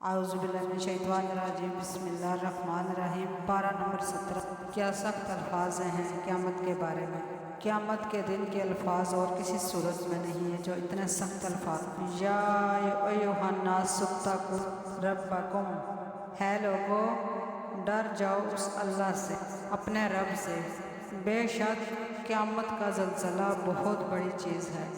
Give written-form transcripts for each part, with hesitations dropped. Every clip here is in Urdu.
اعوذ باللہ من الشیطان الرجیم بسم اللہ الرحمن الرحیم پارہ نمبر 17۔ کیا سخت الفاظ ہیں قیامت کے بارے میں۔ قیامت کے دن کے الفاظ اور کسی صورت میں نہیں ہے جو اتنے سخت الفاظ۔ یا ایھا الناس اتقوا ربکم، ہے لوگو ڈر جاؤ اس اللہ سے، اپنے رب سے۔ بے شک قیامت کا زلزلہ بہت بڑی چیز ہے،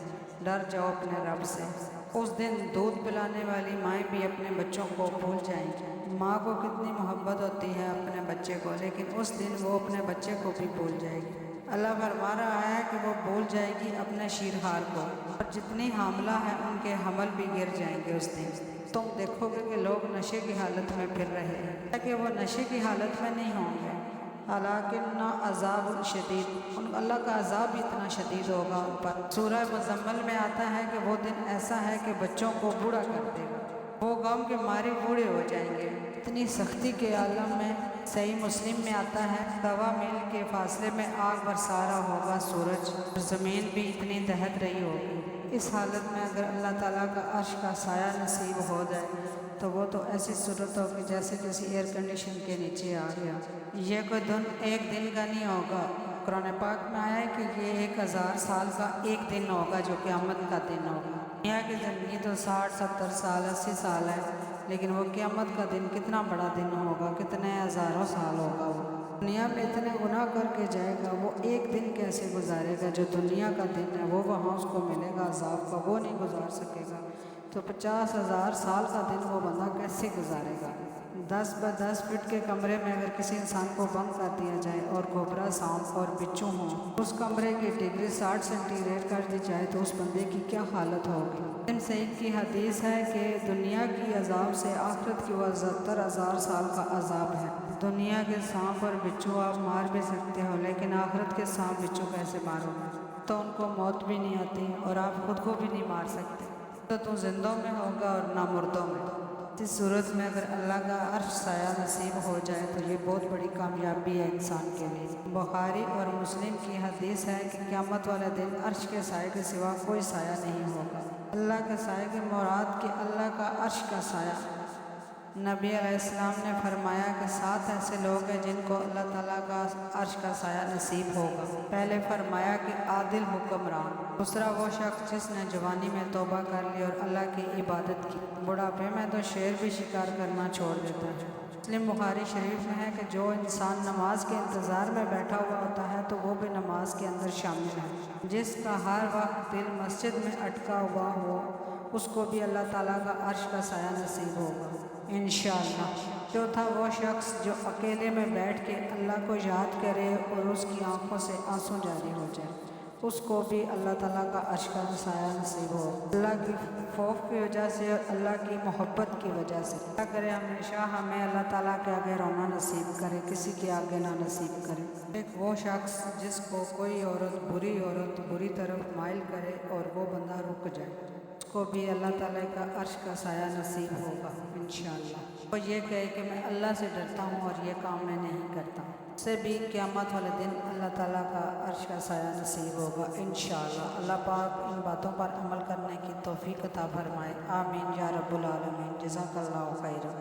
ڈر جاؤ اپنے رب سے۔ اس دن دودھ پلانے والی مائیں بھی اپنے بچوں کو بھول جائیں گی۔ ماں کو کتنی محبت ہوتی ہے اپنے بچے کو، لیکن اس دن وہ اپنے بچے کو بھی بھول جائے گی۔ اللہ فرما رہا ہے کہ وہ بھول جائے گی اپنے شیرہار کو، اور جتنی حاملہ ہیں ان کے حمل بھی گر جائیں گے اس دن۔ تم دیکھو گے کہ لوگ نشے کی حالت میں پھر رہے ہیں، کہ وہ نشے کی حالت میں نہیں ہوں گے۔ لیکن عذاب شدید، اللہ کا عذاب بھی اتنا شدید ہوگا ان پر۔ سورہ مزمل میں آتا ہے کہ وہ دن ایسا ہے کہ بچوں کو بوڑھا کر دے گا، وہ غم کے مارے بوڑھے ہو جائیں گے، اتنی سختی کے عالم میں۔ صحیح مسلم میں آتا ہے 1.25 میل کے فاصلے میں آگ برسا رہا ہوگا سورج، اور زمین بھی اتنی دہک رہی ہوگی۔ اس حالت میں اگر اللہ تعالیٰ کا عرش کا سایہ نصیب ہو جائے تو وہ تو ایسی صورت ہوگی جیسے کسی ایئر کنڈیشن کے نیچے آ گیا۔ یہ کوئی دن ایک دن کا نہیں ہوگا۔ قرآن پاک میں آیا ہے کہ یہ 1000 سال کا ایک دن ہوگا جو قیامت کا دن ہوگا۔ دنیا کی زندگی تو 60 70 سال 80 سال ہے، لیکن وہ قیامت کا دن کتنا بڑا دن ہوگا، کتنے ہزاروں سال ہوگا۔ وہ دنیا میں اتنے گناہ کر کے جائے گا، وہ ایک دن کیسے گزارے گا جو دنیا کا دن ہے، وہ وہاں اس کو ملے گا عذاب کا، وہ نہیں گزار سکے گا۔ تو 50,000 سال کا دن وہ بندہ کیسے گزارے گا۔ 10 by 10 فٹ کے کمرے میں اگر کسی انسان کو بند کر دیا جائے اور گھبرا سانپ اور بچھو ہوں، اس کمرے کی ڈگری 60 سینٹی گریڈ کر دی جائے تو اس بندے کی کیا حالت ہوگی۔ ابن سعید کی حدیث ہے کہ دنیا کی عذاب سے آخرت کی وہ 70,000 سال کا عذاب ہے۔ دنیا کے سانپ اور بچھو آپ مار بھی سکتے ہو، لیکن آخرت کے سانپ بچھو کیسے مارو گے؟ تو ان کو موت بھی نہیں آتی اور آپ خود کو بھی نہیں مار سکتے، تو زندوں میں ہوگا اور نہ مردوں میں۔ اس صورت میں اگر اللہ کا عرش سایہ نصیب ہو جائے تو یہ بہت بڑی کامیابی ہے انسان کے لیے۔ بخاری اور مسلم کی حدیث ہے کہ قیامت والے دن عرش کے سائے کے سوا کوئی سایہ نہیں ہوگا۔ اللہ کے سائے کی مراد کہ اللہ کا عرش کا سایہ۔ نبی علیہ السلام نے فرمایا کہ 7 ایسے لوگ ہیں جن کو اللہ تعالیٰ کا عرش کا سایہ نصیب ہوگا۔ پہلے فرمایا کہ عادل حکمران، دوسرا وہ شخص جس نے جوانی میں توبہ کر لی اور اللہ کی عبادت کی، بڑھاپے میں تو شیر بھی شکار کرنا چھوڑ دیتا ہے۔ مسلم بخاری شریف میں ہے کہ جو انسان نماز کے انتظار میں بیٹھا ہوا ہوتا ہے تو وہ بھی نماز کے اندر شامل ہے۔ جس کا ہر وقت دل مسجد میں اٹکا ہوا ہو اس کو بھی اللہ تعالیٰ کا عرش کا سایہ نصیب ہوگا انشاءاللہ۔ چوتھا وہ شخص جو اکیلے میں بیٹھ کے اللہ کو یاد کرے اور اس کی آنکھوں سے آنسو جاری ہو جائے، اس کو بھی اللہ تعالیٰ کا عرش کا سایہ نصیب ہو، اللہ کی خوف کی وجہ سے اور اللہ کی محبت کی وجہ سے۔ اللہ کرے ہمیشہ ہمیں اللہ تعالیٰ کے آگے رونا نصیب کرے، کسی کے آگے نہ نصیب کرے۔ ایک وہ شخص جس کو کوئی عورت بری طرف مائل کرے اور وہ بندہ رک جائے، اس کو بھی اللہ تعالیٰ کا عرش کا سایہ نصیب ہوگا انشاءاللہ۔ وہ یہ کہے کہ میں اللہ سے ڈرتا ہوں اور یہ کام میں نہیں کرتا، اس سے بھی قیامت والے دن اللہ تعالیٰ کا عرش کا سایہ نصیب ہوگا انشاءاللہ۔ اللہ پاک ان باتوں پر عمل کرنے کی توفیق عطا فرمائے، آمین یا رب العالمین۔ جزاک اللہ خیرا۔